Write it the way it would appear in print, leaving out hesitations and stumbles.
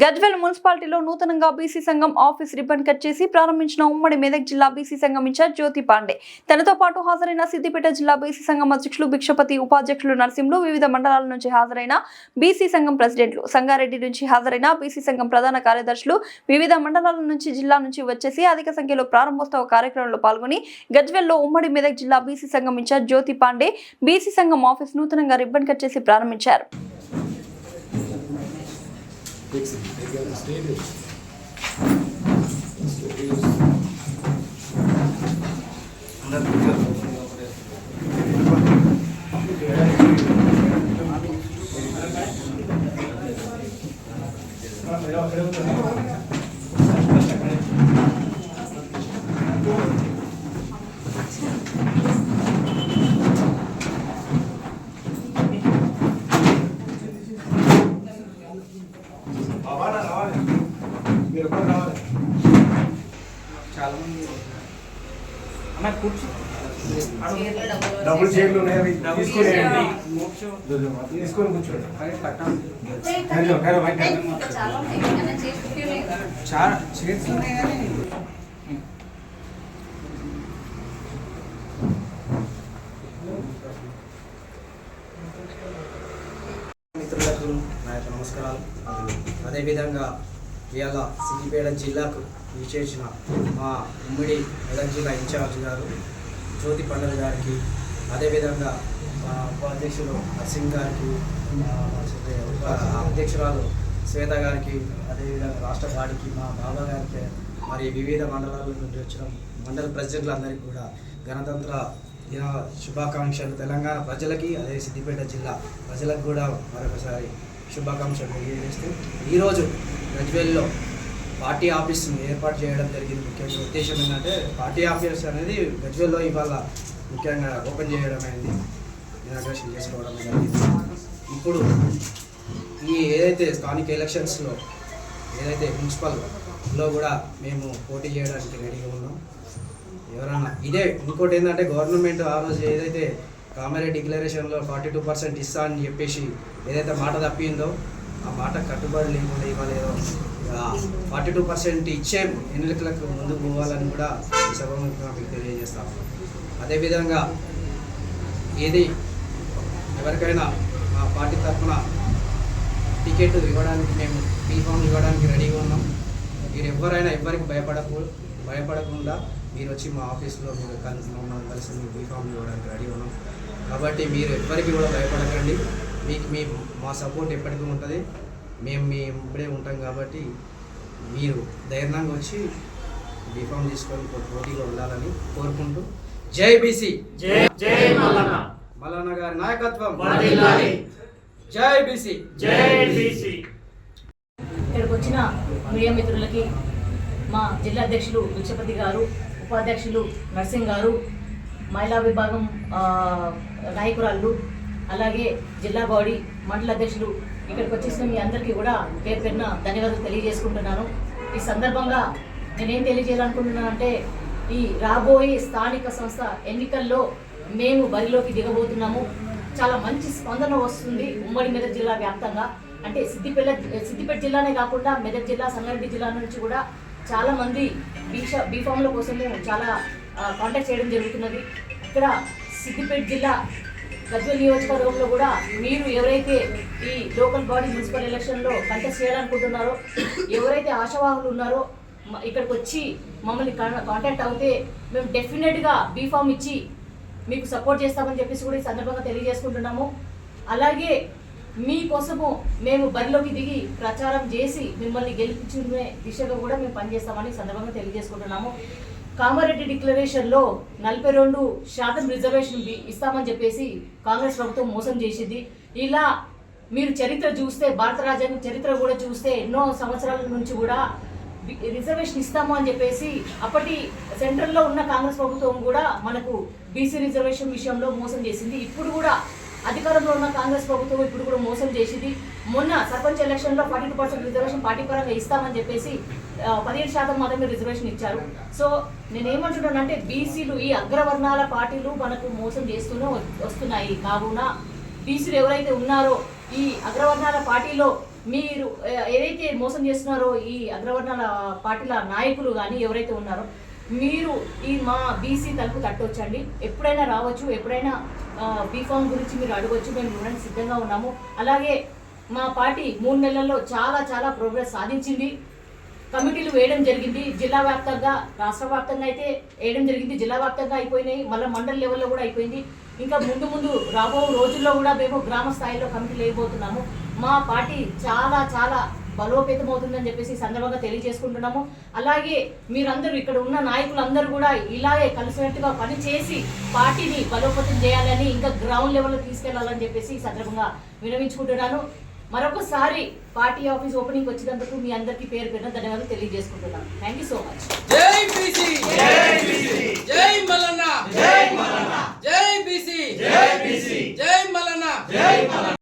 గజ్వేల్ మున్సిపాలిటీలో నూతనంగా బీసీ సంఘం ఆఫీస్ రిబ్బన్ కట్ చేసి ప్రారంభించిన ఉమ్మడి మెదక్ జిల్లా బీసీ సంఘం ఇన్ఛార్జ్ జ్యోతి పాండే తనతో పాటు హాజరైన సిద్దిపేట జిల్లా బీసీ సంఘం అధ్యక్షులు భిక్షపతి, ఉపాధ్యక్షులు నరసింహులు, వివిధ మండలాల నుంచి హాజరైన బీసీ సంఘం ప్రెసిడెంట్లు, సంగారెడ్డి నుంచి హాజరైన బీసీ సంఘం ప్రధాన కార్యదర్శులు, వివిధ మండలాల నుంచి జిల్లా నుంచి వచ్చేసి అధిక సంఖ్యలో ప్రారంభోత్సవ కార్యక్రమంలో పాల్గొని గజ్వేల్లో ఉమ్మడి మెదక్ జిల్లా బీసీ సంఘం ఇన్ఛార్జ్ జ్యోతి పాండే బీసీ సంఘం ఆఫీస్ నూతనంగా రిబ్బన్ కట్ చేసి ప్రారంభించారు. చాలా మంది అన్న కూర్చో డబుల్ చైర్లు ఉన్నాయి తీసుకొని కూర్చోండి చాలా చైర్స్ ఉన్నాయి కానీ మిత్రులకు నా యొక్క నమస్కారాలు. అదేవిధంగా ఇవాళ సిద్దిపేట జిల్లాకు విచ్చేసిన మా ఉమ్మడి మెదక్ జిల్లా ఇన్ఛార్జ్ గారు జ్యోతి పాండే గారికి, అదేవిధంగా మా ఉపాధ్యక్షులు నర్సింగ్ గారికి, అధ్యక్షురాలు శ్వేత గారికి, అదేవిధంగా రాష్ట్ర బాడీకి మా బాబా గారికి, మరి వివిధ మండలాల నుండి వచ్చిన మండల ప్రెసిడెంట్లందరికీ కూడా గణతంత్ర దిన శుభాకాంక్షలు. తెలంగాణ ప్రజలకి, అదే సిద్దిపేట జిల్లా ప్రజలకు కూడా మరొకసారి శుభాకాంక్షలు తెలియజేస్తూ ఈరోజు గజ్వేల్లో పార్టీ ఆఫీస్ని ఏర్పాటు చేయడం జరిగింది. ముఖ్యంగా ఉద్దేశం ఏంటంటే పార్టీ ఆఫీస్ అనేది గజ్వేల్లో ఇవాళ ముఖ్యంగా ఓపెన్ చేయడం అయింది, ఇనాగ్రేషన్ చేసుకోవడం జరిగింది. ఇప్పుడు ఈ ఏదైతే స్థానిక ఎలక్షన్స్లో ఏదైతే మున్సిపల్లో కూడా మేము పోటీ చేయడానికి రెడీగా ఉన్నాం. ఎవరన్నా ఇదే ఇంకోటి ఏంటంటే గవర్నమెంట్ ఆ రోజు ఏదైతే కామారెడ్డి డిక్లరేషన్లో 42% ఇస్తా అని చెప్పేసి ఏదైతే మాట తప్పిందో ఆ మాట కట్టుబడి లేకుండా ఇవాళ ఏదో 42% ఇచ్చే ఎన్నికలకు ముందుకు పోవాలని కూడా ఈ సభముఖంగా మీకు తెలియజేస్తాము. అదేవిధంగా ఏది ఎవరికైనా మా పార్టీ తరఫున టికెట్ ఇవ్వడానికి మేము బీఫామ్ ఇవ్వడానికి రెడీగా ఉన్నాం. మీరు ఎవరికి భయపడకుండా మీరు వచ్చి మా ఆఫీస్లో మీరు కలిసి మీరు బీఫామ్ ఇవ్వడానికి రెడీ ఉన్నాం. కాబట్టి మీరు ఎవరికి కూడా భయపడకండి. మీకు మా సపోర్ట్ ఎప్పటికీ ఉంటుంది. మేము మీ ఇప్పుడే ఉంటాం కాబట్టి మీరు ధైర్యంగా వచ్చి బీఫామ్ తీసుకొని పోటీలో ఉండాలని కోరుకుంటూ జై బీసీ, జై మల్లన్న గారి నాయకత్వం, జై బీసీ, జై బీసీ. ఇక్కడికి వచ్చిన మీడియా మిత్రులకి మా జిల్లా అధ్యక్షులు భిక్షపతి గారు, ఉపాధ్యక్షులు నర్సింగ్ గారు, మహిళా విభాగం నాయకురాళ్ళు, అలాగే జిల్లా బాడీ మండల అధ్యక్షులు ఇక్కడికి వచ్చేసిన మీ అందరికీ కూడా పేరు పేరున ధన్యవాదాలు తెలియజేసుకుంటున్నాను. ఈ సందర్భంగా నేనేం తెలియజేయాలనుకుంటున్నానంటే ఈ రాబోయే స్థానిక సంస్థ ఎన్నికల్లో మేము బరిలోకి దిగబోతున్నాము. చాలా మంచి స్పందన వస్తుంది ఉమ్మడి మెదక్ జిల్లా వ్యాప్తంగా. అంటే సిద్దిపేట జిల్లానే కాకుండా మెదక్ జిల్లా, సంగారెడ్డి జిల్లా నుంచి కూడా చాలామంది బీఫామ్ల కోసము చాలా కాంటాక్ట్ చేయడం జరుగుతున్నది. ఇక్కడ సిద్దిపేట జిల్లా గజ్వేల్ నియోజకవర్గంలో కూడా మీరు ఎవరైతే ఈ లోకల్ బాడీ మున్సిపల్ ఎలక్షన్లో కంటెస్ట్ చేయాలనుకుంటున్నారో, ఎవరైతే ఆశావాహులు ఉన్నారో ఇక్కడికి వచ్చి మమ్మల్ని కాంటాక్ట్ అవుతే మేము డెఫినెట్గా బీఫామ్ ఇచ్చి మీకు సపోర్ట్ చేస్తామని చెప్పేసి కూడా ఈ సందర్భంగా తెలియజేసుకుంటున్నాము. అలాగే మీకోసము మేము బరిలోకి దిగి ప్రచారం చేసి మిమ్మల్ని గెలిపించుకునే దిశగా కూడా మేము పనిచేస్తామని సందర్భంగా తెలియజేసుకుంటున్నాము. కామారెడ్డి డిక్లరేషన్లో 42% రిజర్వేషన్ ఇస్తామని చెప్పేసి కాంగ్రెస్ ప్రభుత్వం మోసం చేసింది. ఇలా మీరు చరిత్ర చూస్తే, భారత రాజ్యాంగం చరిత్ర కూడా చూస్తే ఎన్నో సంవత్సరాల నుంచి కూడా రిజర్వేషన్ ఇస్తాము అని చెప్పేసి అప్పటి సెంట్రల్లో ఉన్న కాంగ్రెస్ ప్రభుత్వం కూడా మనకు బీసీ రిజర్వేషన్ విషయంలో మోసం చేసింది. ఇప్పుడు కూడా అధికారంలో ఉన్న కాంగ్రెస్ ప్రభుత్వం ఇప్పుడు కూడా మోసం చేసింది. మొన్న సర్పంచ్ ఎలక్షన్లో 42% రిజర్వేషన్ పార్టీ పరంగా ఇస్తామని చెప్పేసి 17% మాత్రమే రిజర్వేషన్ ఇచ్చారు. సో నేనేమంటున్నానంటే బీసీలు ఈ అగ్రవర్ణాల పార్టీలు మనకు మోసం చేస్తూనే వస్తున్నాయి. కావున బీసీలు ఎవరైతే ఉన్నారో ఈ అగ్రవర్ణాల పార్టీలో మీరు ఏదైతే మోసం చేస్తున్నారో ఈ అగ్రవర్ణాల పార్టీల నాయకులు కానీ ఎవరైతే ఉన్నారో మీరు ఈ మా బీసీ తలుపు తట్టవచ్చండి. ఎప్పుడైనా రావచ్చు, ఎప్పుడైనా బీఫామ్ గురించి మీరు అడగవచ్చు. మేము ఇవ్వడానికి సిద్ధంగా ఉన్నాము. అలాగే మా పార్టీ 3 నెలల్లో చాలా చాలా ప్రోగ్రెస్ సాధించింది. కమిటీలు వేయడం జరిగింది, జిల్లా వ్యాప్తంగా, రాష్ట్ర వ్యాప్తంగా అయితే వేయడం జరిగింది. జిల్లా వ్యాప్తంగా అయిపోయినాయి, మళ్ళీ మండల లెవెల్లో కూడా అయిపోయింది. ఇంకా ముందు రాబో రోజుల్లో కూడా మేము గ్రామ స్థాయిలో కమిటీలు వేయబోతున్నాము. మా పార్టీ చాలా చాలా బలోపేతం అవుతుందని చెప్పేసి ఈ సందర్భంగా తెలియజేసుకుంటున్నాము. అలాగే మీరందరూ ఇక్కడ ఉన్న నాయకులందరూ కూడా ఇలాగే కలిసినట్టుగా పనిచేసి పార్టీని బలోపేతం చేయాలని, ఇంకా గ్రౌండ్ లెవెల్లో తీసుకెళ్లాలని చెప్పేసి ఈ సందర్భంగా వినవించుకుంటున్నాను. మరొకసారి పార్టీ ఆఫీస్ ఓపెనింగ్ వచ్చినందుకు మీ అందరికీ పేరు పేరున ధన్యవాదాలు తెలియజేసుకుంటున్నాను. Thank you so much. జై బీసీ, జై మల్లన్న, జై బీసీ, జై మల్లన్న.